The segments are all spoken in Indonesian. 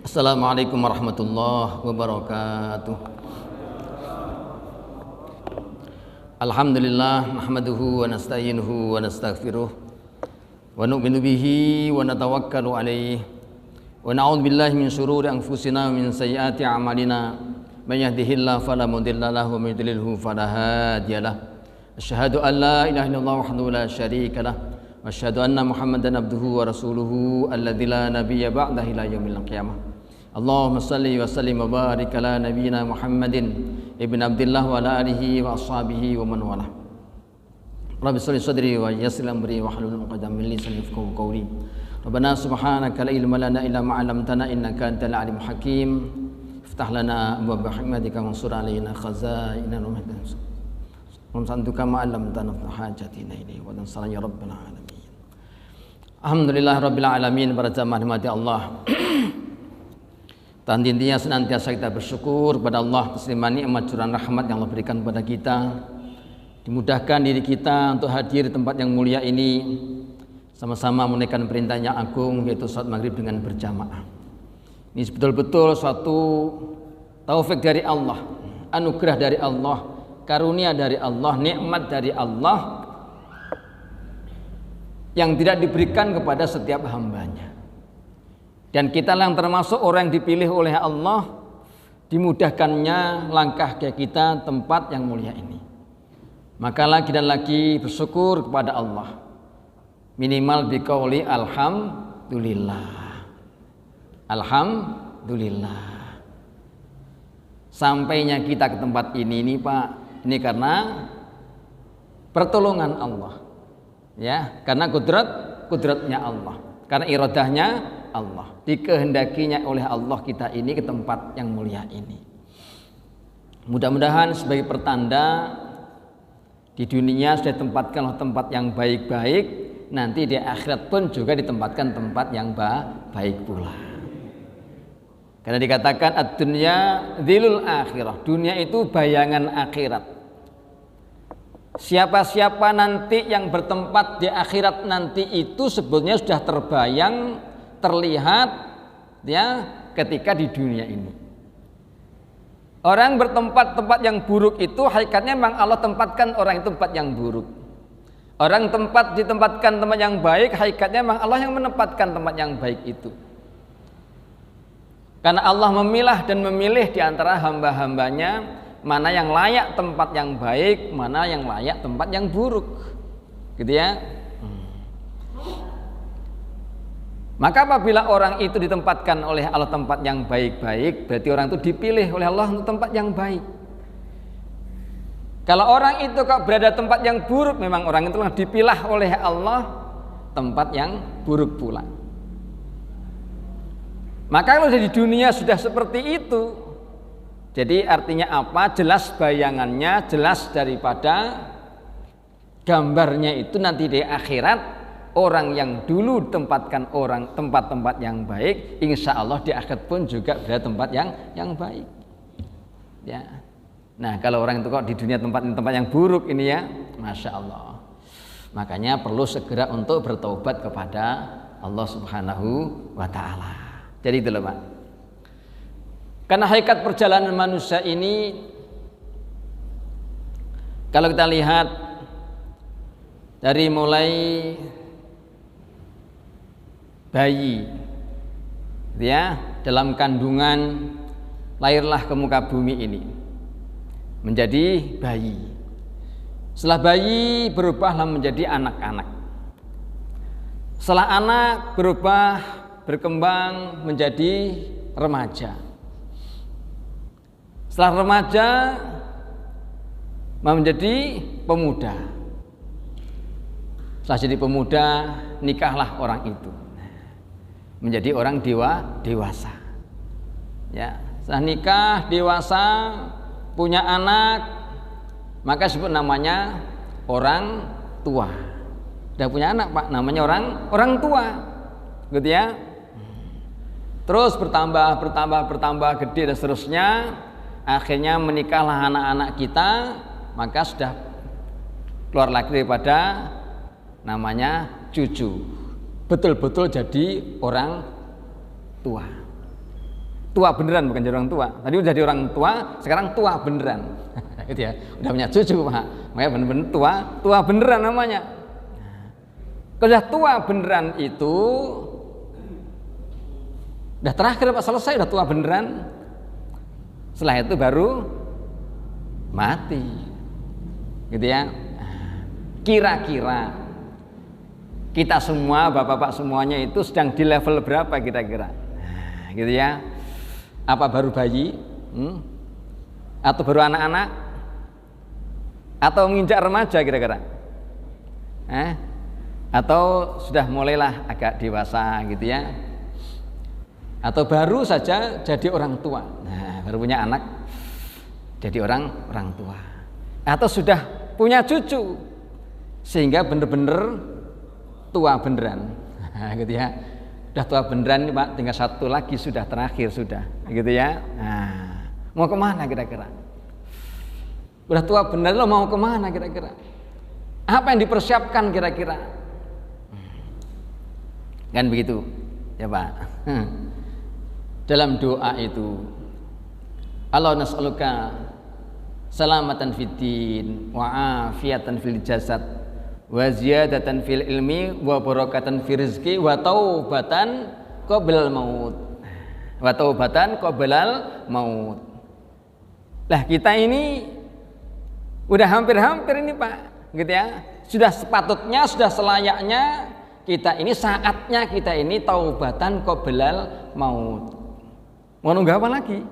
Assalamualaikum warahmatullahi wabarakatuh. Alhamdulillah nahmaduhu wa nasta'inuhu wa nastaghfiruh wa nu'minu bihi wa natawakkalu alaihi wa na'udzu billahi min syururi anfusina wa min sayyiati a'malina may yahdihillahu fala mudilla lahu wa may yudlilhu fala hadiyalah. Asyhadu an la ilaha illallah wahdahu la syarika lah wa asyhadu anna Muhammadan abduhu wa rasuluhu alladzi la nabiyya ba'dahu ila yaumil qiyamah. Allahumma salli wa sallim wa barik ala nabiyyina Muhammadin ibn Abdillah wa ala alihi wa ashabihi wa man walah. Rabbi shrah li sadri wa yassir amri wa hlul 'uqdatam min lisani yafqahu qawli. Rabbana subhanaka la ilma lana illa ma 'allamtana innaka antal alimul hakim. Iftah lana abwaaba hikmatika wansur alaina khazaina rahmatika. Wamsantuka ma 'allamtana hajatina ilayhi wa tansala ya rabbal alamin. Alhamdulillah rabbil alamin, para jamaah rahmati Allah. Dan intinya senantiasa kita bersyukur kepada Allah atas limpah nikmat curahan rahmat yang Allah berikan kepada kita. Dimudahkan diri kita untuk hadir di tempat yang mulia ini, sama-sama menunaikan perintah yang agung, yaitu salat maghrib dengan berjamaah. Ini betul-betul suatu taufik dari Allah, anugerah dari Allah, karunia dari Allah, nikmat dari Allah yang tidak diberikan kepada setiap hambanya. Dan kita yang termasuk orang yang dipilih oleh Allah, dimudahkannya langkah kita tempat yang mulia ini. Maka lagi dan lagi bersyukur kepada Allah, minimal biqauli alhamdulillah. Alhamdulillah. Sampainya kita ke tempat ini Pak, ini karena pertolongan Allah, ya, karena kudratnya Allah, karena iradahnya Allah, dikehendakinya oleh Allah kita ini ke tempat yang mulia ini. Mudah-mudahan sebagai pertanda di dunia sudah ditempatkan tempat yang baik-baik, nanti di akhirat pun juga ditempatkan tempat yang baik pula. Karena dikatakan ad-dunya dzilul akhirah, dunia itu bayangan akhirat. Siapa-siapa nanti yang bertempat di akhirat nanti itu sebetulnya sudah terbayang, terlihat ya ketika di dunia ini. Orang bertempat yang buruk itu hakikatnya memang Allah tempatkan orang itu tempat yang buruk. Orang ditempatkan tempat yang baik, hakikatnya memang Allah yang menempatkan tempat yang baik itu. Karena Allah memilah dan memilih di antara hamba-hambanya mana yang layak tempat yang baik, mana yang layak tempat yang buruk. Gitu ya. Maka apabila orang itu ditempatkan oleh Allah tempat yang baik-baik, berarti orang itu dipilih oleh Allah untuk tempat yang baik. Kalau orang itu kok berada tempat yang buruk, memang orang itu dipilah oleh Allah tempat yang buruk pula. Maka kalau di dunia sudah seperti itu, jadi artinya apa? Jelas bayangannya, jelas daripada gambarnya itu nanti di akhirat. Orang yang dulu tempatkan orang tempat-tempat yang baik, insya Allah di akhirat pun juga berada tempat yang baik. Ya. Nah kalau orang itu kok di dunia tempat yang buruk ini ya, masya Allah. Makanya perlu segera untuk bertaubat kepada Allah Subhanahu wa Ta'ala. Jadi itu loh Pak. Karena hakikat perjalanan manusia ini, kalau kita lihat dari mulai bayi ya, dalam kandungan lahirlah ke muka bumi ini menjadi bayi. Setelah bayi berubahlah menjadi anak-anak. Setelah anak berkembang menjadi remaja. Setelah remaja menjadi pemuda. Setelah jadi pemuda nikahlah orang itu menjadi orang dewasa. Ya, setelah nikah dewasa punya anak, maka disebut namanya orang tua. Sudah punya anak Pak, namanya orang tua, gitu ya. Terus bertambah gede dan seterusnya. Akhirnya menikahlah anak-anak kita, maka sudah keluar lagi daripada namanya cucu. Betul-betul jadi orang tua. tua beneran, bukan jadi orang tua. Tadi udah jadi orang tua, sekarang tua beneran. Gitu ya. Udah punya cucu, Pak. Makanya bener-bener tua beneran namanya. Kalau udah tua beneran itu udah terakhir Pak, selesai, udah tua beneran. Setelah itu baru mati. Gitu ya. Kira-kira kita semua, bapak-bapak semuanya itu sedang di level berapa kira-kira? Gitu ya. Apa baru bayi? Atau baru anak-anak? Atau menginjak remaja kira-kira? Atau sudah mulailah agak dewasa gitu ya? Atau baru saja jadi orang tua? Nah, baru punya anak jadi orang tua. Atau sudah punya cucu sehingga bener-bener tua beneran. Nah, gitu ya. Udah tua beneran nih Pak, tinggal satu lagi sudah terakhir sudah, gitu ya. Nah, mau kemana kira-kira? Udah tua beneran lo mau kemana kira-kira? Apa yang dipersiapkan kira-kira? Kan begitu, ya Pak. Dalam doa itu, Allah nas'aluka salamatan fid din wa afiatan fil jasad wa ziyadatan fil ilmi wa barakatan fil rizqi wa taubatan qoblal maut. Wa taubatan qoblal maut. Lah kita ini udah hampir-hampir ini Pak, gitu ya. Sudah sepatutnya, sudah selayaknya kita ini, saatnya kita ini taubatan qoblal maut. Mau nunggu apa lagi?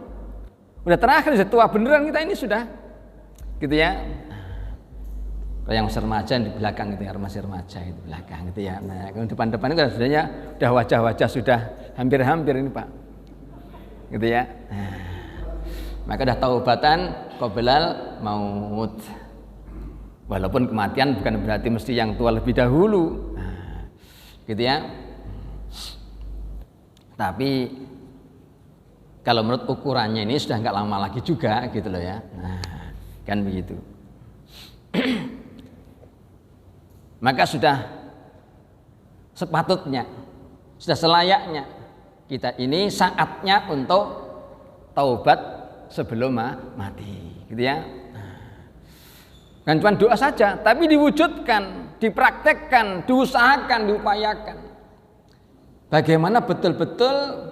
Udah terakhir, sudah tua beneran kita ini sudah. Gitu ya. Kalau yang masih remaja di belakang gitu ya, masih remaja itu belakang gitu ya. Nah, kalau depan-depan itu sebenarnya udah wajah-wajah sudah hampir-hampir ini Pak. Gitu ya. Nah, maka udah taubatan qoblal maut. Walaupun kematian bukan berarti mesti yang tua lebih dahulu. Nah, gitu ya. Tapi kalau menurut ukurannya ini sudah nggak lama lagi juga gitu loh ya. Nah, kan begitu. Maka sudah sepatutnya, sudah selayaknya kita ini saatnya untuk taubat sebelum mati, gitu ya. Kan cuma doa saja, tapi diwujudkan, dipraktekkan, diusahakan, diupayakan. Bagaimana betul-betul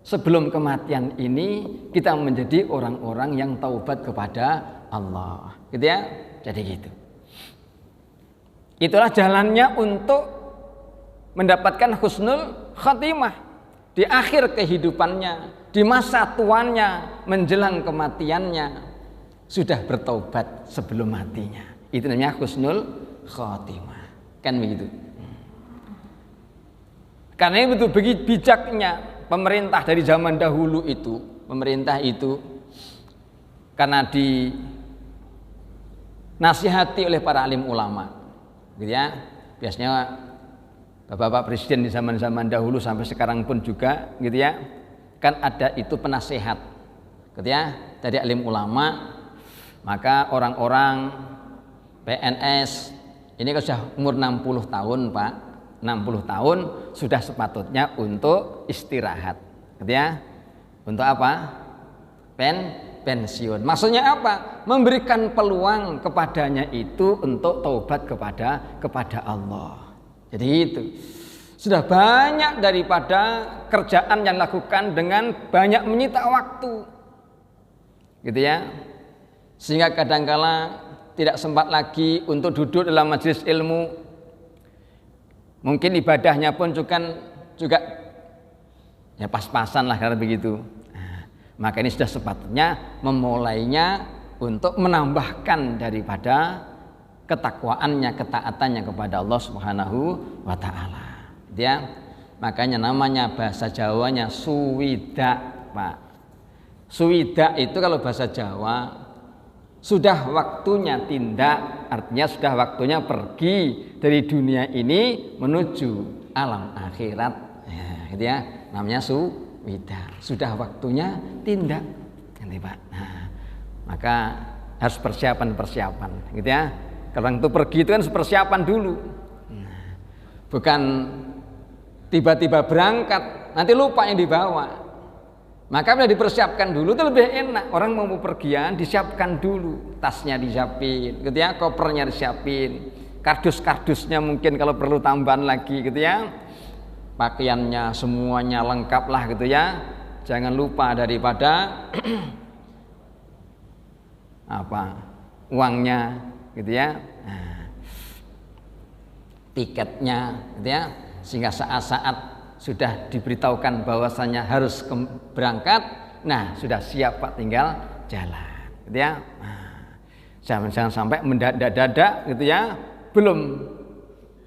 sebelum kematian ini kita menjadi orang-orang yang taubat kepada Allah, gitu ya. Jadi gitu. Itulah jalannya untuk mendapatkan husnul khatimah di akhir kehidupannya, di masa tuanya, menjelang kematiannya sudah bertaubat sebelum matinya. Itu namanya husnul khatimah. Kan begitu. Karena itu begitu bijaknya pemerintah dari zaman dahulu itu, pemerintah itu karena dinasihati oleh para alim ulama, gitu ya. Biasanya Bapak Presiden di zaman-zaman dahulu sampai sekarang pun juga, gitu ya. Kan ada itu penasehat, gitu ya, dari alim ulama. Maka orang-orang PNS ini kan sudah umur 60 tahun, Pak. 60 tahun sudah sepatutnya untuk istirahat, gitu ya. Untuk apa? Pensiun. Maksudnya apa? Memberikan peluang kepadanya itu untuk taubat kepada Allah. Jadi itu sudah banyak daripada kerjaan yang dilakukan dengan banyak menyita waktu, gitu ya. Sehingga kadangkala tidak sempat lagi untuk duduk dalam majelis ilmu. Mungkin ibadahnya pun juga ya pas-pasan lah karena begitu. Nah, maka ini sudah sepatutnya memulainya untuk menambahkan daripada ketakwaannya, ketaatannya kepada Allah Subhanahu wa taala. Ya. Makanya namanya bahasa Jawanya suwida, Pak. Suwida itu kalau bahasa Jawa sudah waktunya tindak, artinya sudah waktunya pergi dari dunia ini menuju alam akhirat, ya, gitu ya. Namanya suwida, sudah waktunya tindak, nanti Pak. Nah, maka harus persiapan, gitu ya. Kalau itu pergi itu kan persiapan dulu, nah, bukan tiba-tiba berangkat nanti lupa yang dibawa. Maka bila dipersiapkan dulu itu lebih enak. Orang mau pergian disiapkan dulu, tasnya disiapin, gitu ya, kopernya disiapin, kardus-kardusnya mungkin kalau perlu tambahan lagi, gitu ya, pakaiannya semuanya lengkap lah, gitu ya. Jangan lupa daripada uangnya, gitu ya, tiketnya, gitu ya, sehingga saat-saat sudah diberitahukan bahwasanya harus berangkat, nah sudah siap Pak, tinggal jalan, gitu ya. Jangan sampai mendadak-dadak, gitu ya, belum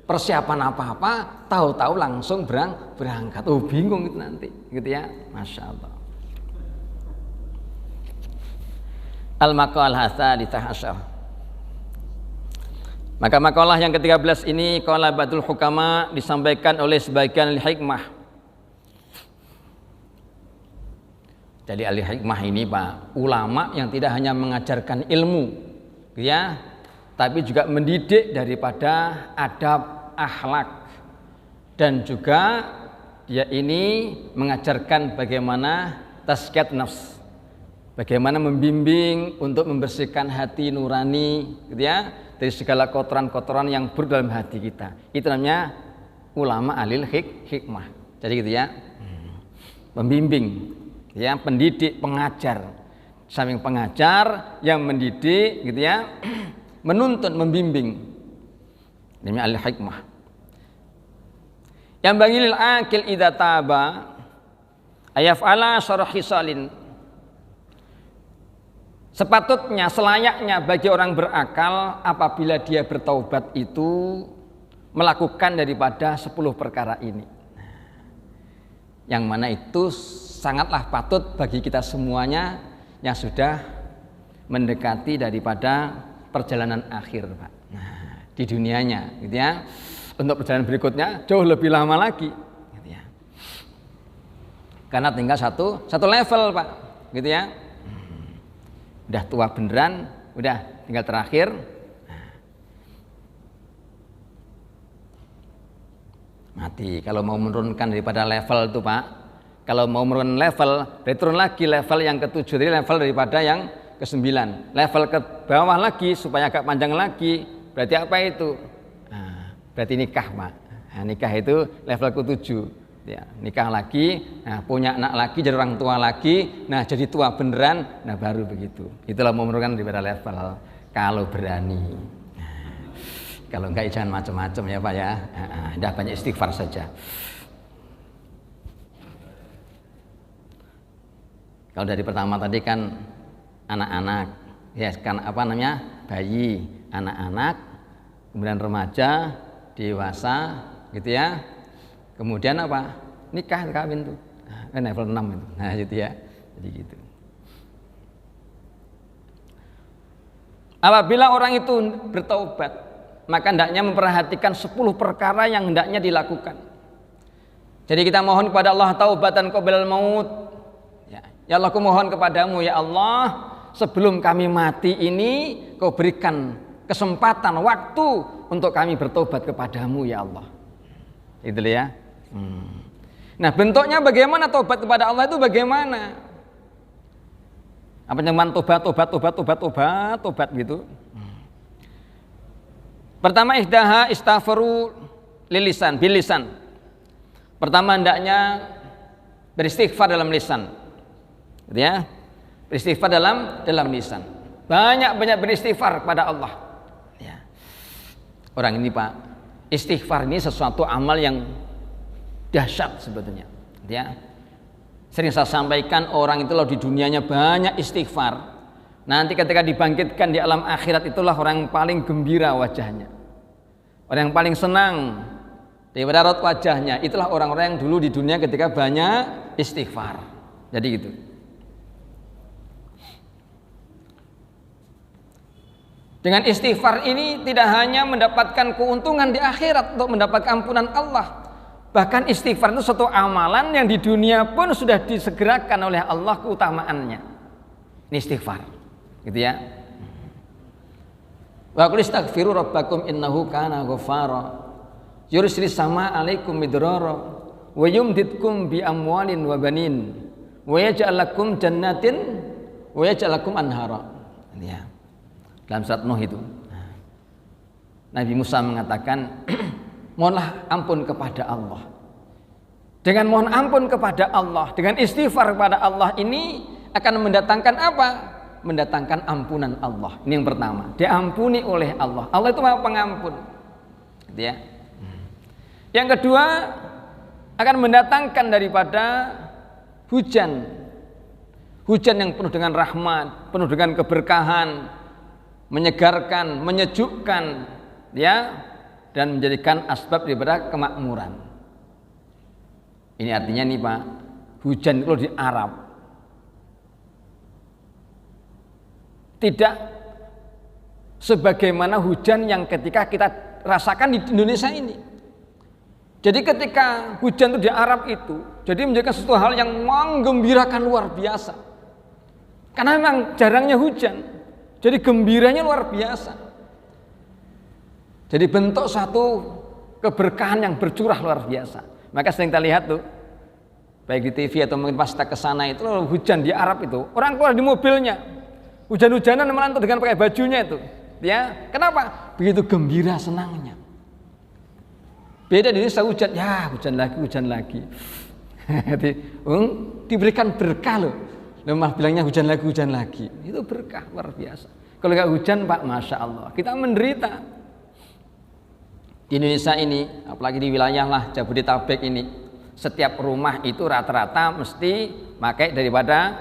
persiapan apa-apa, tahu-tahu langsung berangkat, bingung itu nanti, gitu ya. Masya Allah. Al-maqalah tsalitsah asyar. Maka makalah yang ke-13 ini qala batul hukama, disampaikan oleh sebagian ahli hikmah. Jadi ahli hikmah ini Pak, ulama yang tidak hanya mengajarkan ilmu, ya, tapi juga mendidik daripada adab, akhlak, dan juga dia ini mengajarkan bagaimana tazkiyat nafs, bagaimana membimbing untuk membersihkan hati nurani, gitu ya, dari segala kotoran-kotoran yang buruk dalam hati kita. Itu namanya ulama alil hikmah. Jadi gitu ya, pembimbing, ya, pendidik, pengajar. Samping pengajar yang mendidik, gitu ya, menuntun, membimbing. Namanya alil hikmah. Yang bagilil akil idza taba ayaf'ala syarh hisalin. Sepatutnya, selayaknya bagi orang berakal apabila dia bertaubat itu melakukan daripada 10 perkara ini. Yang mana itu sangatlah patut bagi kita semuanya yang sudah mendekati daripada perjalanan akhir, Pak. Nah, di dunianya, gitu ya. Untuk perjalanan berikutnya jauh lebih lama lagi, gitu ya. Karena tinggal satu level, Pak, gitu ya. Udah tua beneran, udah tinggal terakhir. Mati. Kalau mau menurunkan daripada level itu Pak, kalau mau menurunkan level, berarti turun lagi level yang ke-7, jadi level daripada yang ke-9. Level ke bawah lagi supaya agak panjang lagi, berarti apa itu? Berarti nikah Pak. Nah, nikah itu level ke-7. Ya, nikah lagi, nah, punya anak lagi, jadi orang tua lagi, nah jadi tua beneran, nah baru begitu. Itulah memerlukan daripada level kalau berani. Nah, kalau enggak jangan macam-macam ya Pak ya. Dah banyak istighfar saja. Kalau dari pertama tadi kan anak-anak, ya kan apa namanya, bayi, anak-anak, kemudian remaja, dewasa, gitu ya. Kemudian apa? Nikah, kawin tuh. Kan level 6 itu. Nah, gitu ya. Jadi gitu. Apabila orang itu bertaubat, maka hendaknya memperhatikan 10 perkara yang hendaknya dilakukan. Jadi kita mohon kepada Allah taubatan qablal maut. Ya Allah, aku mohon kepadamu ya Allah, sebelum kami mati ini Kau berikan kesempatan, waktu untuk kami bertobat kepadamu ya Allah. Itu ya. Nah, bentuknya bagaimana tobat kepada Allah itu bagaimana? Apa cuman tobat gitu? Pertama, ihdaha istaghfaru lilisan, bilisan. Pertama hendaknya beristighfar dalam lisan. Gitu ya. Beristighfar dalam lisan. Banyak beristighfar kepada Allah. Ya. Orang ini Pak, istighfar ini sesuatu amal yang dahsyat sebetulnya, ya. Sering saya sampaikan, orang itu loh di dunianya banyak istighfar, nanti ketika dibangkitkan di alam akhirat itulah orang yang paling gembira wajahnya, orang yang paling senang daripada raut wajahnya. Itulah orang-orang yang dulu di dunia ketika banyak istighfar. Jadi gitu. Dengan istighfar ini tidak hanya mendapatkan keuntungan di akhirat untuk mendapatkan ampunan Allah, bahkan istighfar itu suatu amalan yang di dunia pun sudah disegerakan oleh Allah keutamaannya. Ini istighfar, gitu ya. Wa qul istaghfiru rabbakum innahu kana ghaffara yursilis samaa 'alaikum midrara wa yumditkum bi amwalin wa banin wa yaj'al lakum jannatin wa yaj'al lakum anhara. Ya. Dalam surat Nuh itu. Nabi Musa mengatakan, mohonlah ampun kepada Allah. Dengan mohon ampun kepada Allah, dengan istighfar kepada Allah ini akan mendatangkan apa? Mendatangkan ampunan Allah. Ini yang pertama, diampuni oleh Allah. Allah itu Maha Pengampun. Gitu ya. Yang kedua, akan mendatangkan daripada hujan. Hujan yang penuh dengan rahmat, penuh dengan keberkahan, menyegarkan, menyejukkan, ya, dan menjadikan asbab daripada kemakmuran. Ini artinya nih Pak, hujan itu di Arab tidak sebagaimana hujan yang ketika kita rasakan di Indonesia ini. Jadi ketika hujan itu di Arab itu, jadi menjadikan sesuatu hal yang menggembirakan luar biasa. Karena memang jarangnya hujan, jadi gembiranya luar biasa. Jadi bentuk satu keberkahan yang bercurah luar biasa. Maka sering kita lihat tuh, baik di TV atau mungkin pas kita ke sana itu hujan di Arab itu, orang keluar di mobilnya, hujan-hujanan melantur dengan pakai bajunya itu, ya. Kenapa? Begitu gembira senangnya. Beda di Indonesia hujan, ya hujan lagi. Diberikan berkah loh. Lemah bilangnya hujan lagi. Itu berkah luar biasa. Kalau nggak hujan Pak, masya Allah, kita menderita. Di Indonesia ini, apalagi di wilayah lah Jabodetabek ini, setiap rumah itu rata-rata mesti pakai daripada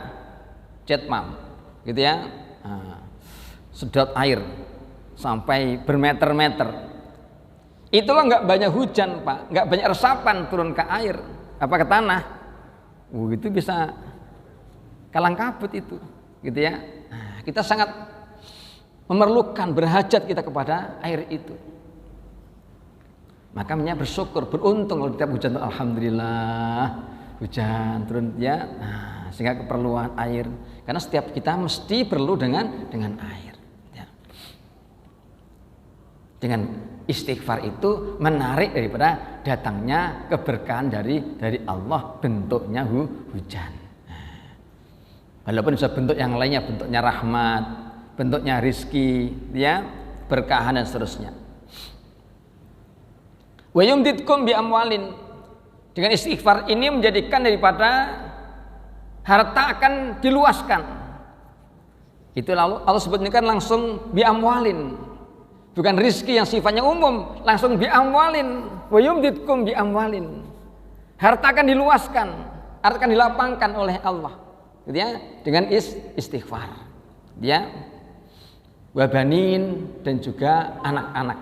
jetmam, gitu ya. Sedot air sampai bermeter-meter. Itulah nggak banyak hujan Pak, nggak banyak resapan turun ke air, apa ke tanah. Itu bisa kalang kabut itu, gitu ya. Kita sangat memerlukan, berhajat kita kepada air itu. Makanya bersyukur, beruntung kalau tiap hujan, alhamdulillah hujan turun ya. Sehingga keperluan air, karena setiap kita mesti perlu dengan air. Ya. Dengan istighfar itu menarik daripada datangnya keberkahan dari Allah, bentuknya hujan. Walaupun bisa bentuk yang lainnya, bentuknya rahmat, bentuknya rizki, ya, berkahan dan seterusnya. Wa yumditkum bi amwalin. Dengan istighfar ini menjadikan daripada harta akan diluaskan. Itu lalu Allah sebutkan langsung bi amwalin. Bukan rizki yang sifatnya umum, langsung bi amwalin. Wa yumditkum bi amwalin. Harta akan diluaskan, harta akan dilapangkan oleh Allah. Gitu ya, dengan istighfar. Ya. Wa banin, dan juga anak-anak.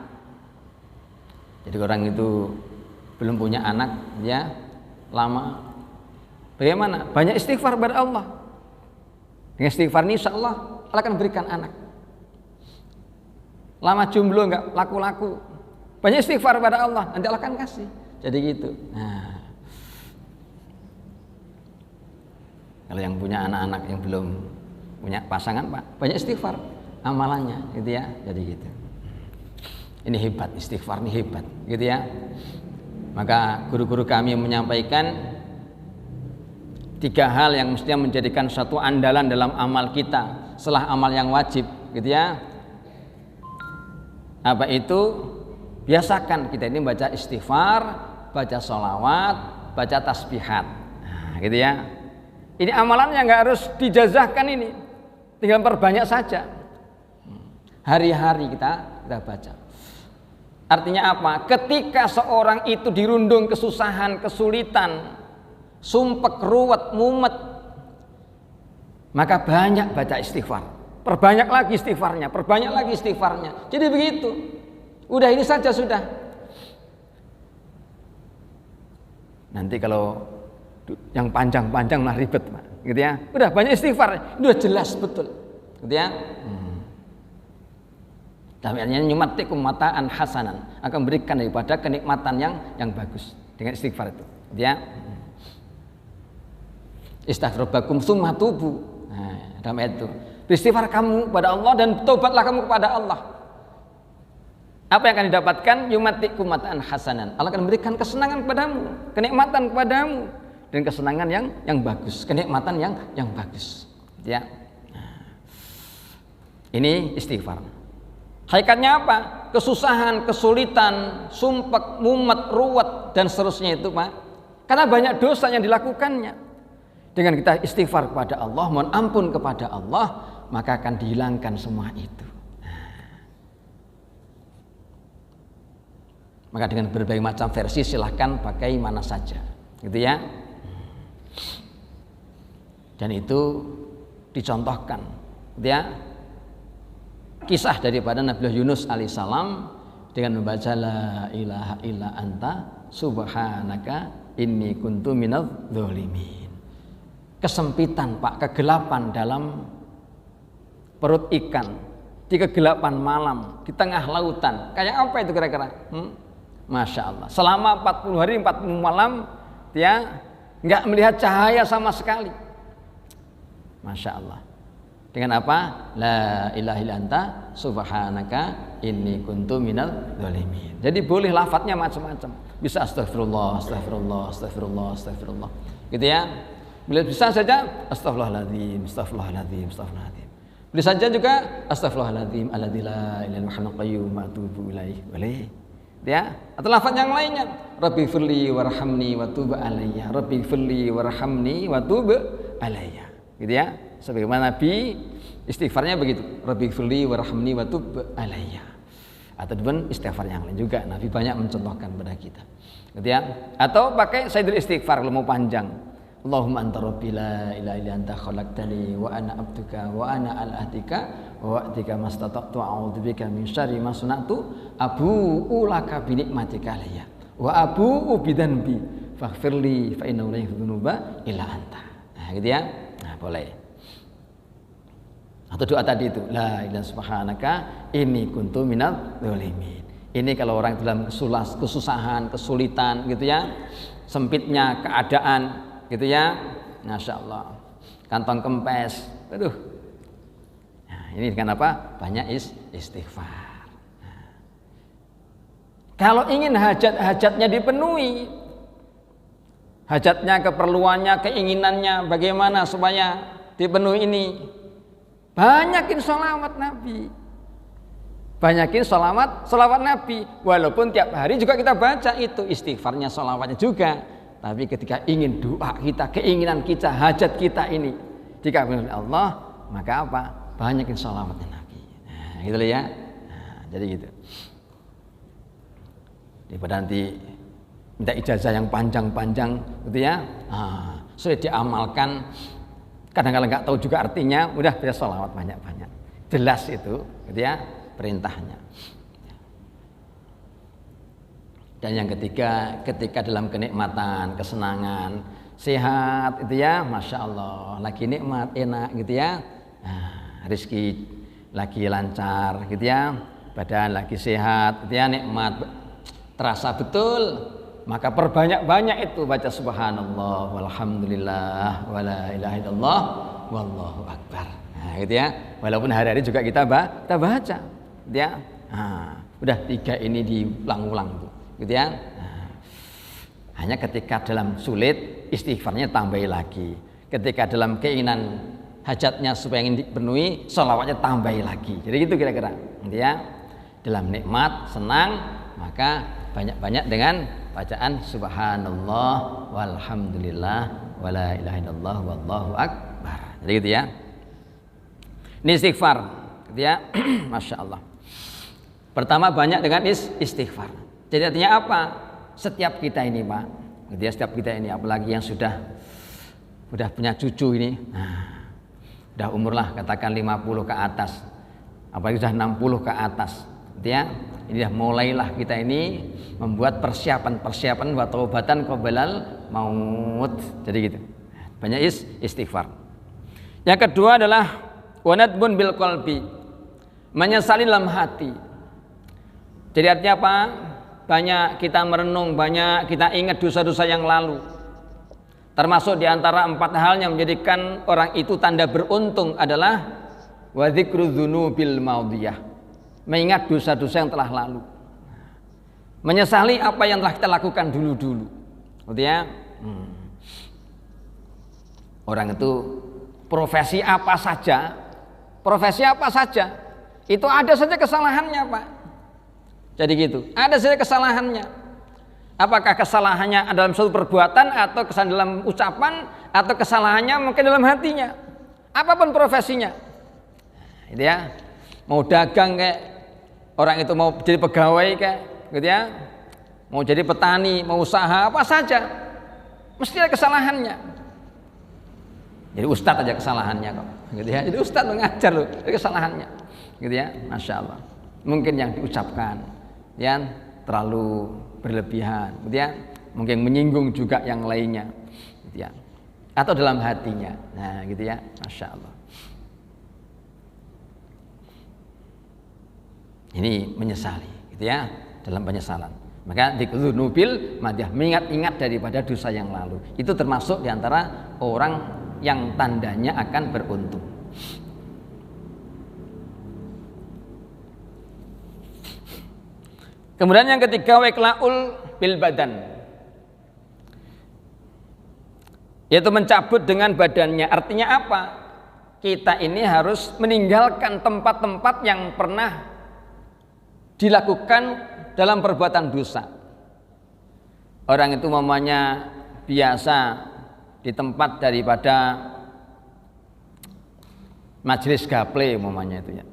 Jadi orang itu belum punya anak, ya, lama. Bagaimana? Banyak istighfar kepada Allah. Dengan istighfar ini insya Allah akan berikan anak. Lama jomblo nggak laku-laku, banyak istighfar kepada Allah, nanti Allah akan kasih. Jadi gitu. Nah, kalau yang punya anak-anak yang belum punya pasangan Pak, banyak istighfar amalannya, gitu ya. Jadi gitu. Ini hebat, istighfar ini hebat, gitu ya. Maka guru-guru kami menyampaikan 3 hal yang mestinya menjadikan satu andalan dalam amal kita setelah amal yang wajib, gitu ya. Apa itu? Biasakan kita ini baca istighfar, baca sholawat, baca tasbihat, gitu ya. Ini amalan yang nggak harus dijazahkan ini, tinggal perbanyak saja. Hari-hari kita baca. Artinya apa? Ketika seorang itu dirundung kesusahan, kesulitan, sumpek, ruwet, mumet, maka banyak baca istighfar. Perbanyak lagi istighfarnya, perbanyak lagi istighfarnya. Jadi begitu. Udah ini saja sudah. Nanti kalau yang panjang-panjang malah ribet, Pak. Gitu ya. Udah banyak istighfar, udah jelas betul. Gitu ya. Damiannya nyumatikum mataan hasanan, akan berikan daripada kenikmatan yang bagus dengan istighfar itu. Ya. Istaghfirubakum tsumma tubu. Nah, dalam ayat itu. Beristighfar kamu kepada Allah dan tobatlah kamu kepada Allah. Apa yang akan didapatkan? Yumatikum mataan hasanan. Allah akan memberikan kesenangan kepadamu, kenikmatan kepadamu dan kesenangan yang bagus, kenikmatan yang bagus. Ya. Ini istighfar. Hakikatnya apa? Kesusahan, kesulitan, sumpek, mumet, ruwet dan seterusnya itu, Pak. Karena banyak dosa yang dilakukannya. Dengan kita istighfar kepada Allah, mohon ampun kepada Allah, maka akan dihilangkan semua itu. Maka dengan berbagai macam versi silahkan pakai mana saja, gitu ya. Dan itu dicontohkan, gitu ya. Kisah daripada Nabi Yunus alaihissalam dengan membaca la ilaha illa anta subhanaka inni kuntu minadz dzalimin. Kesempitan, Pak, kegelapan dalam perut ikan, di kegelapan malam, di tengah lautan. Kayak apa itu kira-kira? Masya Allah. Selama 40 hari 40 malam dia nggak melihat cahaya sama sekali. Masya Allah. Dengan apa? La ilaha illa anta subhanaka inni kuntu minadz dzalimin. Jadi boleh lafadznya macam-macam. Bisa astagfirullah, astagfirullah, astagfirullah, astagfirullah. Gitu ya. Bisa saja astagfirullahaladzim, astagfirullahaladzim, astagfirullahaladzim. Boleh saja juga astagfirullahaladzim alladzi la ilaha illa huwal qayyum wa atubu ilaih. Boleh. Ya, atau lafaz yang lainnya, Rabbi firli warhamni wa tub alayya, Rabbi firli warhamni wa tub alayya, gitu ya. Sebagaimana Nabi istighfarnya begitu, Rabbi firli warhamni wa tub alayya. Atau pun istighfar yang lain juga, Nabi banyak mencontohkan kepada kita, gitu ya. Atau pakai sayyidul istighfar kalau mau panjang, Allahumma anta rabbi la ilaha illa anta khalaqtani wa ana abduka wa ana ala ahdika wa wa'dika mastata'tu a'udzubika min syarri ma sana'tu abu'u laka bi nikmatika alayya wa abu'u bi dzanbi faghfirli fa innahu la yaghfiru dzunuba illa anta. Nah, gitu ya. Nah, boleh. Atau doa tadi itu, la ilaha subhanaka inni kuntu minadz dzalimin. Ini kalau orang dalam kesusahan, kesulitan gitu ya, sempitnya keadaan gitu ya, Masya Allah, kantong kempes, aduh. Nah, ini dengan apa? Banyak istighfar. Nah, kalau ingin hajat-hajatnya dipenuhi, hajatnya, keperluannya, keinginannya, bagaimana supaya dipenuhi ini? Banyakin sholawat Nabi, banyakin sholawat Nabi. Walaupun tiap hari juga kita baca itu istighfarnya, sholawatnya juga. Tapi ketika ingin doa kita, keinginan kita, hajat kita ini dikabulkan oleh Allah, maka apa? Banyakin sholawatnya Nabi. Nah, gitu ya. Nah, jadi gitu. Daripada nanti minta ijazah yang panjang-panjang, gitu ya. Nah, sulit diamalkan. Kadang-kadang nggak tahu juga artinya, udah bisa sholawat banyak-banyak. Jelas itu, gitu ya, perintahnya. Dan yang ketiga, ketika dalam kenikmatan, kesenangan, sehat itu ya, Masya Allah, lagi nikmat, enak gitu ya. Nah, rezeki lagi lancar gitu ya, badan lagi sehat gitu ya, nikmat, terasa betul. Maka perbanyak-banyak itu baca subhanallah, walhamdulillah, wala ilaha illallah, wallahu akbar. Nah, gitu ya. Walaupun hari-hari juga kita baca gitu ya. Nah, udah 3 ini diulang-ulang tuh. Gitu ya. Nah, hanya ketika dalam sulit istighfarnya tambahi lagi. Ketika dalam keinginan hajatnya supaya ingin dipenuhi, sholawatnya tambahi lagi. Jadi gitu kira-kira. Gitu ya. Dalam nikmat, senang, maka banyak-banyak dengan bacaan subhanallah walhamdulillah wala ilaha illallah wallahu akbar. Jadi gitu ya. Ini istighfar. Gitu ya. Masya Allah. Pertama banyak dengan istighfar. Jadi artinya apa? Setiap kita ini, Pak, gitu ya, setiap kita ini, apalagi yang sudah punya cucu ini, nah, udah umur lah katakan 50 ke atas, apalagi sudah 60 ke atas, gitu ya. Ini dah mulailah kita ini membuat persiapan wa taubatan qablal maut. Jadi gitu. Banyak istighfar. Yang kedua adalah wanadbun bil qalbi, menyesali dalam hati. Jadi artinya apa? Banyak kita merenung, banyak kita ingat dosa-dosa yang lalu. Termasuk diantara 4 hal yang menjadikan orang itu tanda beruntung adalah wa dzikru dzunubil maudiyah, mengingat dosa-dosa yang telah lalu, menyesali apa yang telah kita lakukan dulu-dulu, gitu ya. Orang itu profesi apa saja itu ada saja kesalahannya, Pak. Jadi gitu, ada saja kesalahannya. Apakah kesalahannya dalam suatu perbuatan, atau kesalahan dalam ucapan, atau kesalahannya mungkin dalam hatinya. Apapun profesinya, gitu ya. Mau dagang kayak orang itu, mau jadi pegawai kayak, gitu ya. Mau jadi petani, mau usaha apa saja, mesti ada kesalahannya. Jadi ustadz aja kesalahannya kok, gitu ya. Jadi ustadz mengajar loh, ada kesalahannya, gitu ya. Masya Allah. Mungkin yang diucapkan, ya terlalu berlebihan, gitu ya. Mungkin menyinggung juga yang lainnya, gitu ya. Atau dalam hatinya, nah gitu ya. Masya Allah. Ini menyesali, gitu ya, dalam penyesalan. Maka dzikrunubil madiyah, mengingat-ingat daripada dosa yang lalu. Itu termasuk diantara orang yang tandanya akan beruntung. Kemudian yang ketiga, wiqlaul bil badan, yaitu mencabut dengan badannya. Artinya apa? Kita ini harus meninggalkan tempat-tempat yang pernah dilakukan dalam perbuatan dosa. Orang itu mamanya biasa di tempat daripada majelis gaple mamanya itu ya.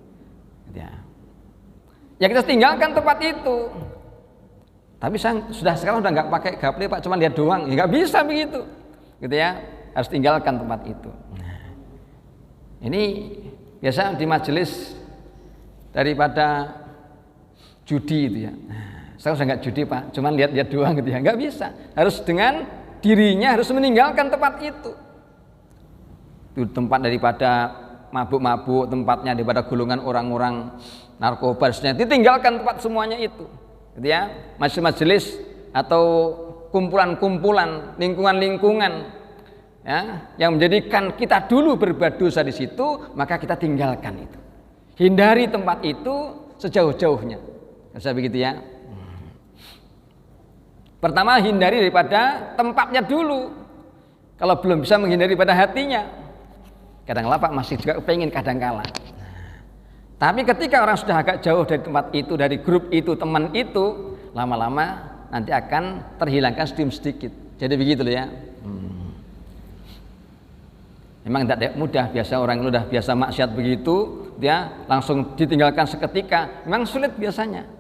Ya kita tinggalkan tempat itu. Tapi sekarang sudah nggak pakai gaple Pak, cuma lihat doang. Ya nggak bisa begitu, gitu ya. Harus tinggalkan tempat itu. Nah, ini biasa di majelis daripada judi itu ya. Saya sudah nggak judi Pak, cuman lihat-lihat doang gitu ya. Nggak bisa. Harus dengan dirinya harus meninggalkan tempat itu. Itu tempat daripada mabuk-mabuk, tempatnya daripada golongan orang-orang narkoba, ditinggalkan tempat semuanya itu. Gitu ya. Majelis-majelis atau kumpulan-kumpulan, lingkungan-lingkungan ya, yang menjadikan kita dulu berbuat dosa di situ, maka kita tinggalkan itu. Hindari tempat itu sejauh-jauhnya. Bisa begitu ya. Pertama, hindari daripada tempatnya dulu. Kalau belum bisa menghindari pada hatinya, kadang-kala Pak masih juga pengen kadang-kala. Tapi ketika orang sudah agak jauh dari tempat itu, dari grup itu, teman itu, lama-lama nanti akan terhilangkan sedikit. Jadi begitu loh ya. Memang tidak mudah, biasa orang itu udah biasa maksiat begitu, dia langsung ditinggalkan seketika. Memang sulit biasanya.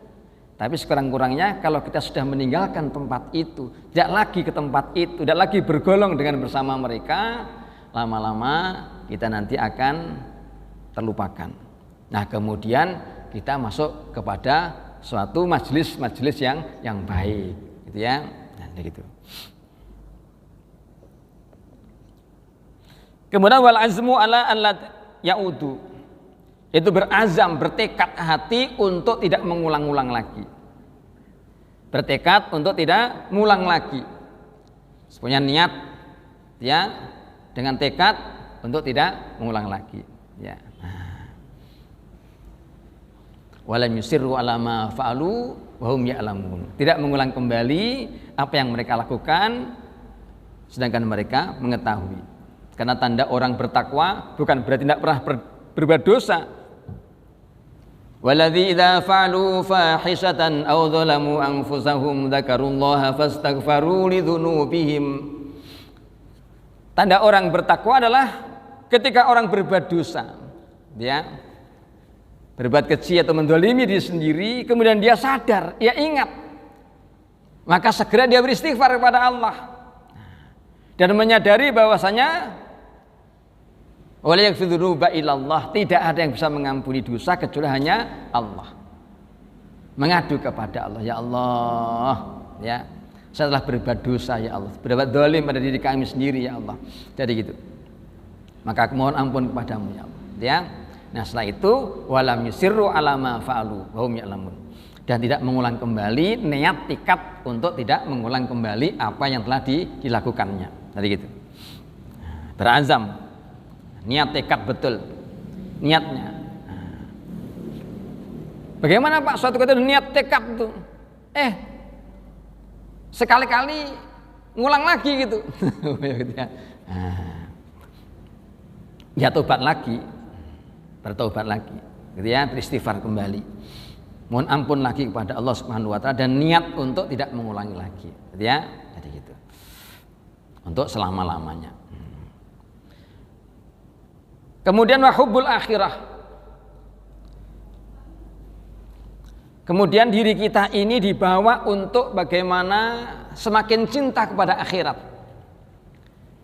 Tapi sekurang-kurangnya kalau kita sudah meninggalkan tempat itu, tidak lagi ke tempat itu, tidak lagi bergolong dengan bersama mereka, lama-lama kita nanti akan terlupakan. Nah, kemudian kita masuk kepada suatu majelis-majelis yang baik, gitu ya. Nah, gitu. Kemudian wal azmu ala an la yaudu, itu berazam, bertekad hati untuk tidak mengulang-ulang lagi. Bertekad untuk tidak mengulang lagi. Punya niat ya, dengan tekad untuk tidak mengulang lagi ya. Walam yusirru ala ma fa'alu wa hum ya'lamun. Tidak mengulang kembali apa yang mereka lakukan sedangkan mereka mengetahui. Karena tanda orang bertakwa bukan berarti tidak pernah berbuat dosa. Waladzi idza fa'alu fahishatan aw dzalamu anfusahum dzakarullaha fastaghfaru lidzunubihim. Tanda orang bertakwa adalah ketika orang berbuat dosa, ya, berbuat keji atau mendolimi diri sendiri, kemudian dia sadar, dia ingat, maka segera dia beristighfar kepada Allah dan menyadari bahwasanya wala yaghfiru dzunuba illallah, tidak ada yang bisa mengampuni dosa kecuali hanya Allah. Mengadu kepada Allah, ya Allah, ya, saya telah berbuat dosa ya Allah, berbuat zalim pada diri kami sendiri ya Allah. Jadi gitu. Maka aku mohon ampun kepadamu ya Allah, ya. Nah, setelah itu walam yusirru ala ma fa'alu wa hum ya'lamun. Dan tidak mengulang kembali, niat tekad untuk tidak mengulang kembali apa yang telah dilakukannya. Jadi gitu. Berazam, niat tekad betul niatnya. Bagaimana Pak suatu ketika niat tekad itu sekali-kali ngulang lagi gitu. ya tobat lagi, bertobat lagi, gitu ya, beristighfar kembali, mohon ampun lagi kepada Allah Subhanahu Wa Taala dan niat untuk tidak mengulangi lagi, gitu ya, jadi gitu, untuk selama-lamanya. Kemudian wahubbul akhirah, kemudian diri kita ini dibawa untuk bagaimana semakin cinta kepada akhirat,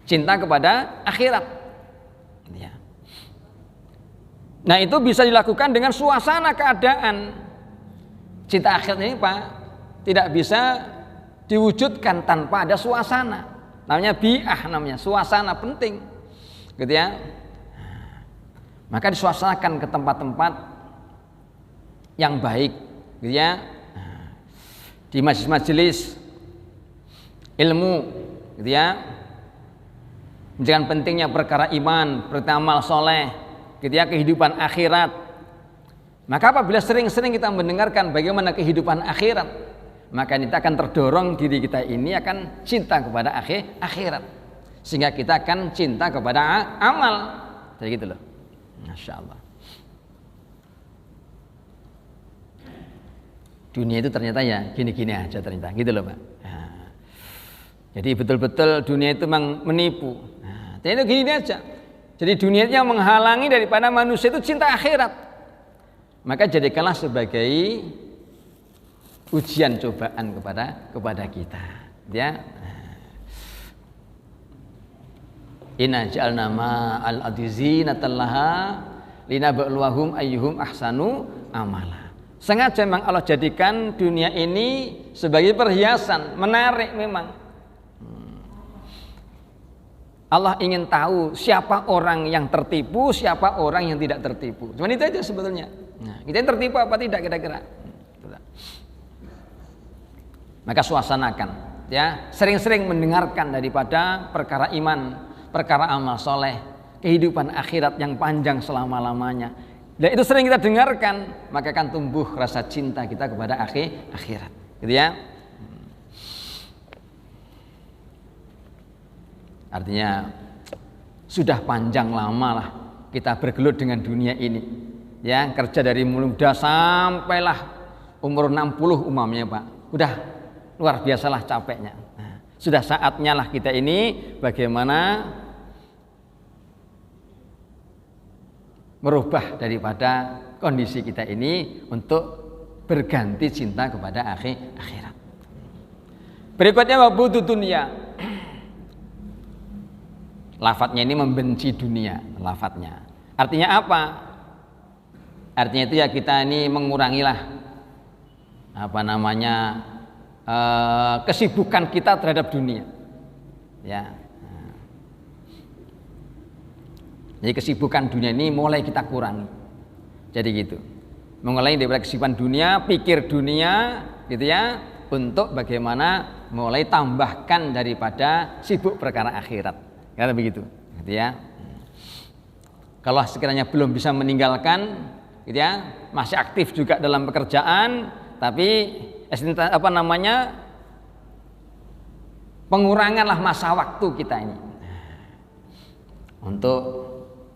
cinta kepada akhirat. Ya. Nah itu bisa dilakukan dengan suasana keadaan. Cinta akhirat ini Pak tidak bisa diwujudkan tanpa ada suasana. Namanya bi'ah, namanya suasana penting, gitu ya. Maka disuasanakan ke tempat-tempat yang baik, gitu ya. Di majelis-majelis ilmu, gitu ya. Jangan pentingnya perkara iman, perkara amal soleh, gitu ya, kehidupan akhirat. Maka apabila sering-sering kita mendengarkan bagaimana kehidupan akhirat, maka kita akan terdorong diri kita ini akan cinta kepada akhirat, sehingga kita akan cinta kepada amal. Jadi gitu loh. Masya Allah. Dunia itu ternyata ya gini-gini aja ternyata, gitu loh Pak. Nah, jadi betul-betul dunia itu memang menipu. Nah, itu gini aja. Jadi dunia yang menghalangi daripada manusia itu cinta akhirat. Maka jadikanlah sebagai ujian cobaan kepada kita, ya. Inna ja'alna ma'al adzinatal laha linabluwahum ayyuhum ahsanu amala. Sengaja memang Allah jadikan dunia ini sebagai perhiasan, menarik memang. Allah ingin tahu siapa orang yang tertipu, siapa orang yang tidak tertipu. Cuma itu aja sebetulnya. Nah, kita yang tertipu apa tidak kira-kira? Maka suasanakan, ya, sering-sering mendengarkan daripada perkara iman, perkara amal soleh, kehidupan akhirat yang panjang selama-lamanya. Dan itu sering kita dengarkan, maka akan tumbuh rasa cinta kita kepada akhirat, gitu ya. Artinya sudah panjang lama lah kita bergelut dengan dunia ini, ya, kerja dari muda sampailah umur 60 umamnya Pak, udah luar biasalah capeknya. Nah, sudah saatnya lah kita ini bagaimana merubah daripada kondisi kita ini untuk berganti cinta kepada akhirat. Berikutnya wabudu dunia. Lafadznya ini membenci dunia, lafadznya. Artinya apa? Artinya itu ya kita ini mengurangilah kesibukan kita terhadap dunia, ya. Jadi kesibukan dunia ini mulai kita kurangi. Jadi gitu. Mulai dari kesibukan dunia, pikir dunia, gitu ya, untuk bagaimana mulai tambahkan daripada sibuk perkara akhirat. Karena begitu, gitu ya. Kalau sekiranya belum bisa meninggalkan, gitu ya, masih aktif juga dalam pekerjaan, tapi penguranganlah masa waktu kita ini untuk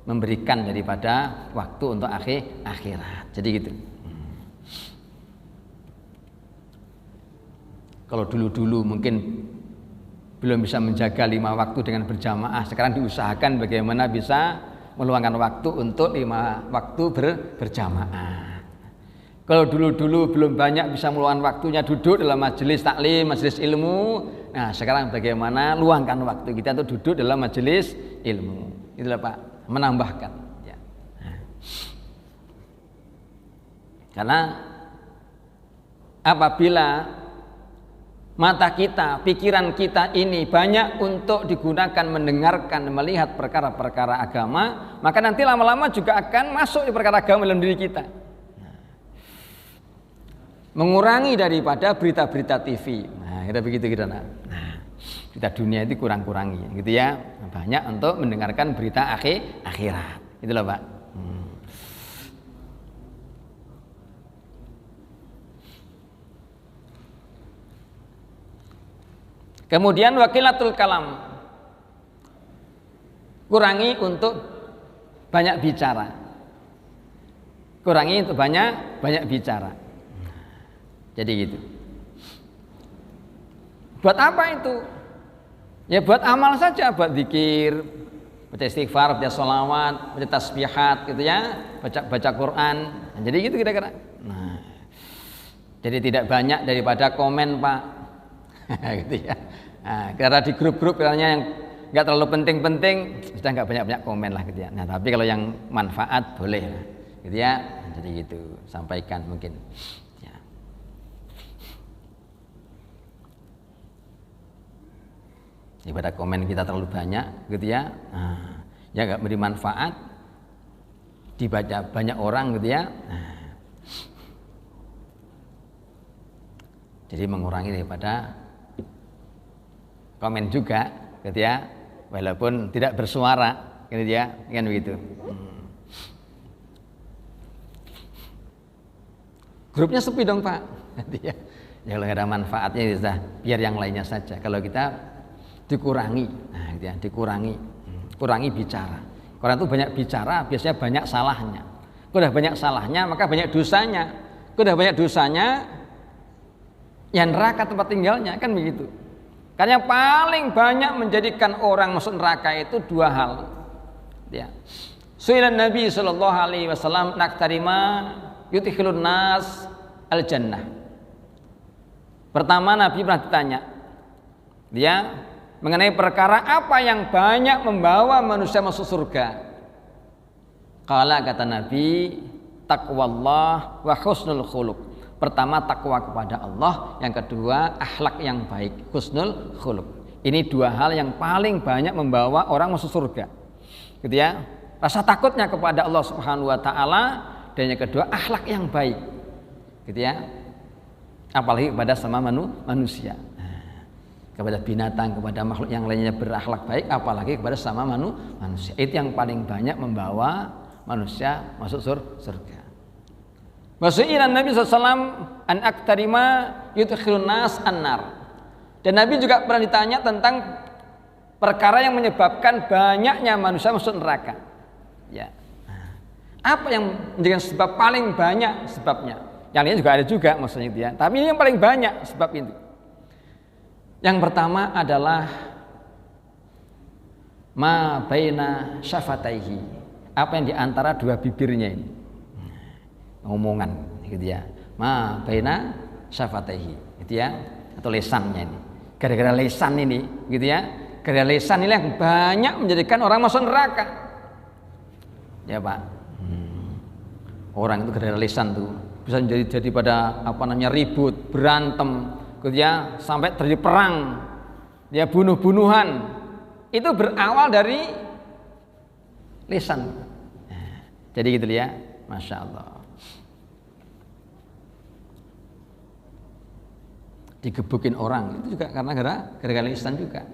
memberikan daripada waktu untuk akhirat. Jadi gitu. Kalau dulu-dulu mungkin belum bisa menjaga 5 waktu dengan berjamaah, sekarang diusahakan bagaimana bisa meluangkan waktu untuk 5 waktu berjamaah. Kalau dulu-dulu belum banyak bisa meluangkan waktunya duduk dalam majelis taklim, majelis ilmu, nah sekarang bagaimana luangkan waktu kita untuk duduk dalam majelis ilmu. Itulah Pak, menambahkan, ya. Karena apabila mata kita, pikiran kita ini banyak untuk digunakan mendengarkan, melihat perkara-perkara agama, maka nanti lama-lama juga akan masuk di perkara agama dalam diri kita. Mengurangi daripada berita-berita TV. Nah, kita begitu kita. Nah, kita dunia itu kurang-kurangi, gitu ya. Banyak untuk mendengarkan berita akhirat. Itulah Pak. Kemudian wakilatul kalam, kurangi untuk banyak bicara. Kurangi itu banyak bicara. Jadi gitu. Buat apa itu? Ya buat amal saja, buat zikir, baca istighfar, baca sholawat, baca tasbihat gitu ya, baca Quran. Nah, jadi gitu kira-kira. Nah, jadi tidak banyak daripada komen Pak, gitu ya. Nah, karena di grup-grup yang nggak terlalu penting-penting, sudah nggak banyak-banyak komen lah gitu ya. Nah, tapi kalau yang manfaat boleh lah, gitu ya. Jadi gitu, sampaikan mungkin. Ya. Daripada komen kita terlalu banyak, gitu ya. Nah, ya nggak beri manfaat, dibaca banyak orang, gitu ya. Nah, jadi mengurangi daripada komen juga, gitu ya, walaupun tidak bersuara, gitu ya, kan begitu. Grupnya sepi dong Pak, gitu ya. Ya kalau nggak ada manfaatnya ya sudah, biar yang lainnya saja. Kalau kita dikurangi, nah, gitu ya, kurangi bicara. Orang itu banyak bicara, biasanya banyak salahnya. Kalau udah banyak salahnya, maka banyak dosanya. Kalau udah banyak dosanya, ya neraka tempat tinggalnya, kan begitu. Karena yang paling banyak menjadikan orang masuk neraka itu dua hal. Ya. Su'ilan Nabi sallallahu alaihi wasallam naktarima yudkhilun nas al jannah. Pertama Nabi pernah ditanya, dia mengenai perkara apa yang banyak membawa manusia masuk surga. Qala, kata Nabi, taqwallah wa husnul khuluq. Pertama takwa kepada Allah, yang kedua akhlak yang baik, husnul khuluq. Ini dua hal yang paling banyak membawa orang masuk surga. Gitu ya. Rasa takutnya kepada Allah Subhanahu wa taala, dan yang kedua akhlak yang baik. Gitu ya. Apalagi kepada sama manusia. Kepada binatang, kepada makhluk yang lainnya berakhlak baik, apalagi kepada sama manusia. Itu yang paling banyak membawa manusia masuk surga. Wasu'ilan Nabi SAW an aktarima yudkhilun nas annar. Dan Nabi juga pernah ditanya tentang perkara yang menyebabkan banyaknya manusia masuk neraka. Ya. Apa yang menjadikan sebab paling banyak sebabnya? Yang lainnya juga ada juga maksudnya itu ya. Tapi ini yang paling banyak sebab itu. Yang pertama adalah ma baina syafataihi. Apa yang diantara dua bibirnya ini, omongan gitu ya, ma baina syafataihi, gitu ya, atau lesannya ini. Gara-gara lesan ini, gitu ya, gara-gara lesan ini yang banyak menjadikan orang masuk neraka. Ya Pak, orang itu gara-gara lesan tuh bisa jadi pada ribut, berantem, gitu ya, sampai terjadi perang, ya bunuh-bunuhan. Itu berawal dari lisan. Jadi gitu ya, masya Allah. Digebukin orang itu juga karena gara-gara lisan juga.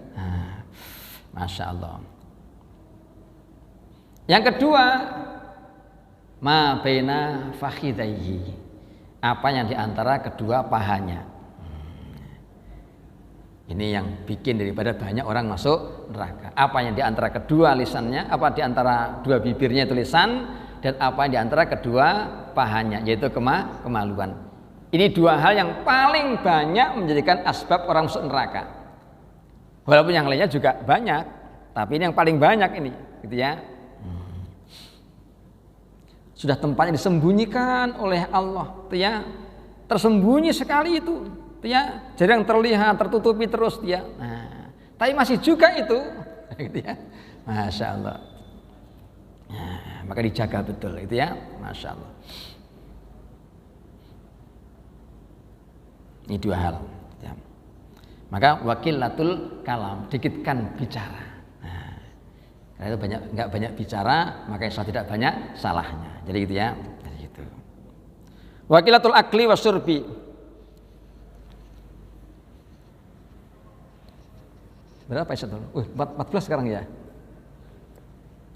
Masya Allah. Yang kedua, ma baina fakhidaihi. Apa yang diantara kedua pahanya. Ini yang bikin daripada banyak orang masuk neraka. Apa yang diantara kedua lisannya, apa diantara dua bibirnya itu lisan, dan apa yang diantara kedua pahanya, yaitu kemaluan. Ini dua hal yang paling banyak menjadikan asbab orang masuk neraka. Walaupun yang lainnya juga banyak, tapi ini yang paling banyak ini, gitu ya. Sudah tempatnya disembunyikan oleh Allah, gitu ya. Tersembunyi sekali itu, gitu ya. Jarang terlihat, tertutupi terus dia. Nah, tapi masih juga itu, gitu ya. Masya Allah. Nah, maka dijaga betul itu ya, masya Allah. Ini dua hal. Ya. Maka wakilatul kalam, dikitkan bicara. Nah, karena itu nggak banyak bicara, maka insya tidak banyak salahnya. Jadi gitu ya. Jadi gitu. Wakilatul akli wasyurbi. Berapa Isya dulu? 14 sekarang ya.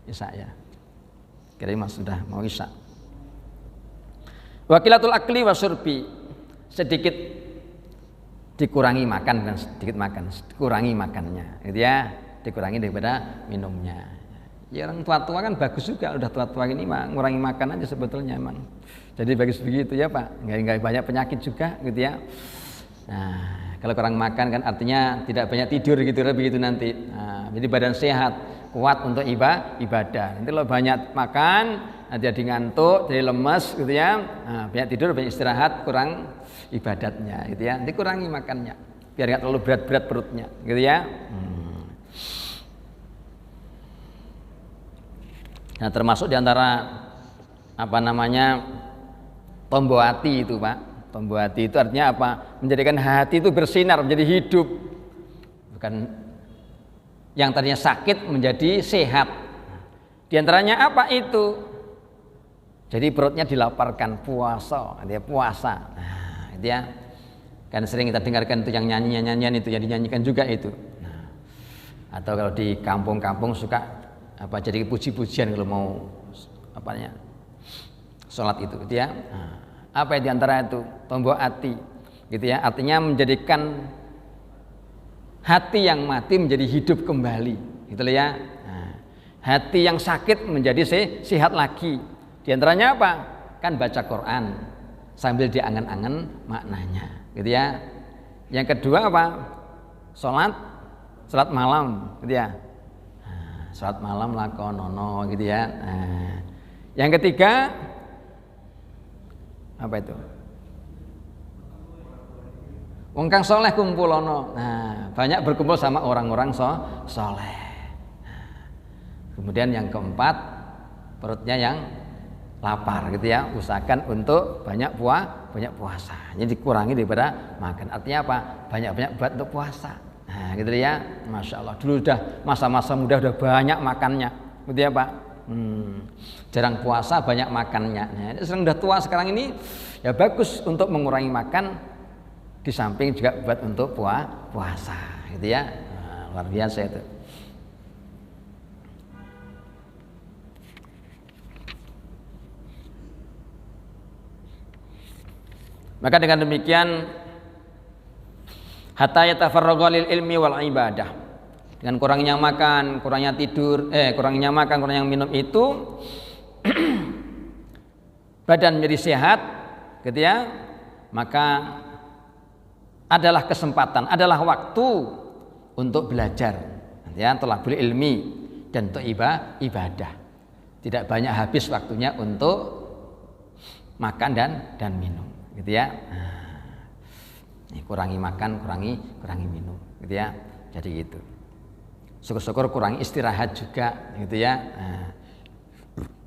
Isya ya. Kira-kira sudah mau isya. Wakilatul akli wasyurbi, sedikit dikurangi makan dan sedikit makan, dikurangi makannya, gitu ya, dikurangi daripada minumnya. Ya orang tua-tua kan bagus juga, udah tua-tua ini mah ngurangi makan aja sebetulnya emang. Jadi bagus begitu ya Pak, nggak banyak penyakit juga gitu ya. Nah kalau kurang makan kan artinya tidak banyak tidur gitu begitu nanti. Nah, jadi badan sehat, kuat untuk ibadah. Nanti kalau banyak makan, nanti jadi ngantuk, jadi lemes gitu ya. Nah, banyak tidur, banyak istirahat, kurang ibadatnya gitu ya. Nanti kurangi makannya, biar nggak terlalu berat-berat perutnya gitu ya. Nah termasuk diantara apa namanya tombo hati itu Pak. Tombo hati itu artinya apa? Menjadikan hati itu bersinar, menjadi hidup. Bukan yang tadinya sakit menjadi sehat. Di antaranya apa itu? Jadi perutnya dilaparkan, puasa, dia puasa. Nah, itu ya. Kan sering kita dengarkan itu yang nyanyian itu yang dinyanyikan juga itu. Nah, atau kalau di kampung-kampung suka apa jadi puji-pujian kalau mau apanya sholat itu gitu ya. Nah, apa di antara itu tombol hati gitu ya, artinya menjadikan hati yang mati menjadi hidup kembali gitu ya. Nah, hati yang sakit menjadi sehat lagi. Di antaranya apa? Kan baca Quran sambil diangan-angan maknanya gitu ya. Yang kedua apa? Sholat malam gitu ya. Salat malam lakonono gitu ya. Nah, yang ketiga apa itu? Wong kang soleh kumpulono. Nah, banyak berkumpul sama orang-orang soleh. Nah, kemudian yang keempat perutnya yang lapar gitu ya. Usahakan untuk banyak puasa. Jadi dikurangi daripada makan. Artinya apa? Banyak-banyak buat untuk puasa. Nah gitu ya, Masya Allah. Dulu udah masa-masa muda udah banyak makannya, gitu ya Pak. Jarang puasa banyak makannya. Nah, sering udah tua sekarang ini, ya bagus untuk mengurangi makan. Di samping juga buat untuk puasa, gitu ya. Nah, luar biasa itu. Maka dengan demikian hatta yatafarraga lil ilmi wal ibadah. Dengan kurangnya makan, kurangnya tidur, kurangnya makan, kurangnya minum itu badan menjadi sehat gitu ya. Maka adalah kesempatan, adalah waktu untuk belajar ya, thalabul ilmi dan untuk ibadah. Tidak banyak habis waktunya untuk makan dan minum gitu ya. Kurangi makan, kurangi minum gitu ya. Jadi gitu. Syukur-syukur kurangi istirahat juga gitu ya. Nah,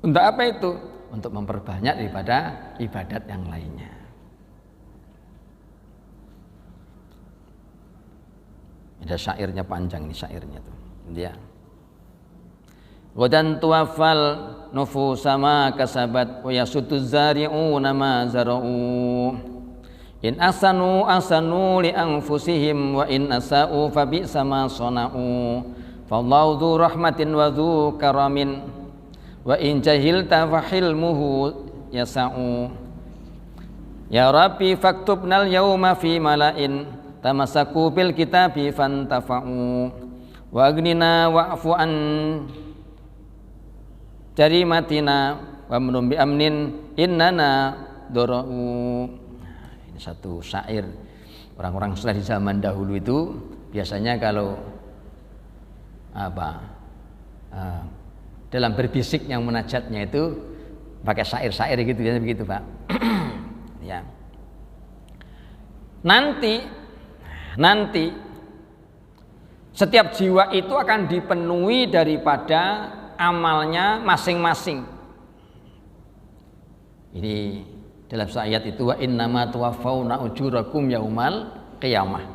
untuk apa itu? Untuk memperbanyak daripada ibadat yang lainnya. Ada syairnya panjang ini syairnya tuh. Dia. Wadan tuwafal nufusama kasabat wa yasutuz zari'una ma zara'u. In asanu li anfusihim wa in asa'u fa bi'sa ma sana'u. Fallahu dzu rahmatin wa dzu karamin wa in jahilta fa hilmuhu yasa'u. Ya Rabbi faktubnal yawma fi mala'in tamassaku bil kitabi fantafa'u wa agnina wa'fu an jarimatina wa menum bi amnin innana dora'u. Ini satu syair orang-orang soleh di zaman dahulu itu biasanya kalau dalam berbisik yang munajatnya itu pakai syair-syair gitu ya, begitu Pak. Ya. Nanti setiap jiwa itu akan dipenuhi daripada amalnya masing-masing. Ini dalam ayat itu wa innama tuwaffawna ujurakum yaumal qiyamah.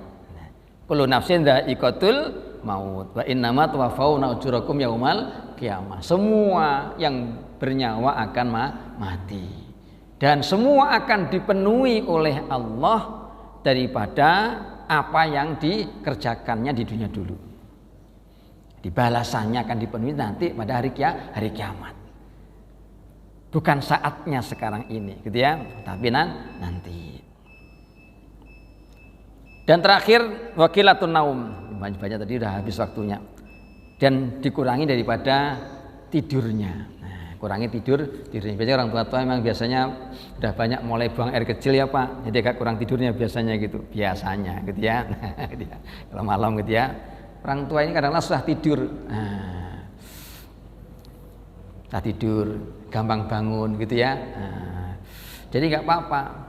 Kullu nafsin dha'iqatul maut wa innama tuwaffawna ujurakum yaumal qiyamah. Semua yang bernyawa akan mati dan semua akan dipenuhi oleh Allah daripada apa yang dikerjakannya di dunia dulu. Balasannya akan dipenuhi nanti pada hari kiamat. Bukan saatnya sekarang ini, gitu ya, tapi nanti. Dan terakhir wakilatun naum, banyak tadi udah habis waktunya. Dan dikurangi daripada tidurnya. Nah, kurangi tidurnya. Biasanya orang tua memang biasanya udah banyak mulai buang air kecil ya Pak, jadi agak kurang tidurnya biasanya gitu gitu ya. Nah, gitu ya. Kalau malam gitu ya, orang tua ini kadang-kadang susah tidur. Susah tidur, gampang bangun gitu ya. Jadi nggak apa-apa.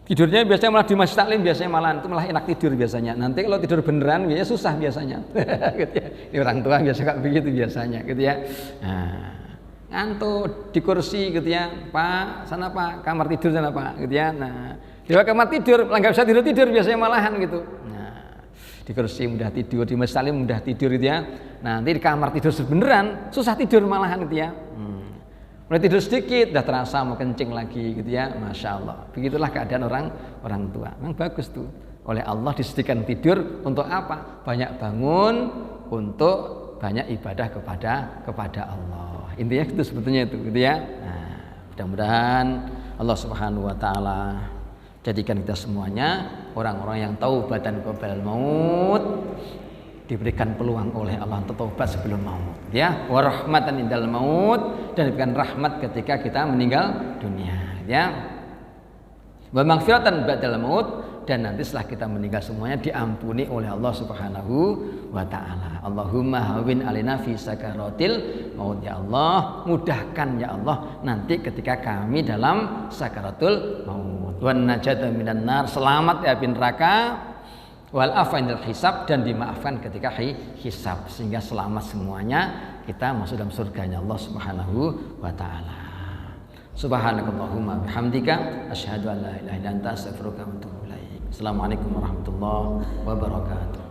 Tidurnya biasanya malah di masjid taklim, biasanya malah itu malah enak tidur biasanya. Nanti kalau tidur beneran biasanya susah biasanya. Gitu ya. Ini orang tua biasa kayak begitu biasanya gitu ya. Ngantuk di kursi gitu ya, Pak, sana Pak, kamar tidur sana Pak, gitu ya. Nah, di kamar tidur, nggak bisa tidur biasanya malahan gitu. Nah, di kursi mudah tidur, di masjid taklim mudah tidur gitu ya. Nah, nanti di kamar tidur beneran susah tidur malahan gitu ya. Mulai tidur sedikit, udah terasa mau kencing lagi gitu ya, Masya Allah. Begitulah keadaan orang tua. Memang bagus tuh. Oleh Allah disediakan tidur untuk apa? Banyak bangun untuk banyak ibadah kepada Allah. Intinya itu sebetulnya itu, gitu ya. Nah, mudah-mudahan Allah Subhanahu Wa Taala jadikan kita semuanya orang-orang yang taubatan qabla maut, diberikan peluang oleh Allah untuk taubat sebelum maut, ya, wa rahmatan indal maut, dan diberikan rahmat ketika kita meninggal dunia, ya, wa maghfiratan ba'dal maut, dan nanti setelah kita meninggal semuanya diampuni oleh Allah Subhanahu wa Ta'ala. Allahumma hawin alina fi sakaratil maut, ya Allah, mudahkan ya Allah nanti ketika kami dalam sakaratul maut, wan najata minan nar, selamat ya bin neraka, wal afainil hisab, dan dimaafkan ketika hisab, sehingga selamat semuanya kita masuk dalam surganya Allah Subhanahu wa Ta'ala. Subhanakallahumma bihamdika asyhadu an la ilaha illa anta astaghfiruka wa atubu ilaik. Assalamualaikum warahmatullahi wabarakatuh.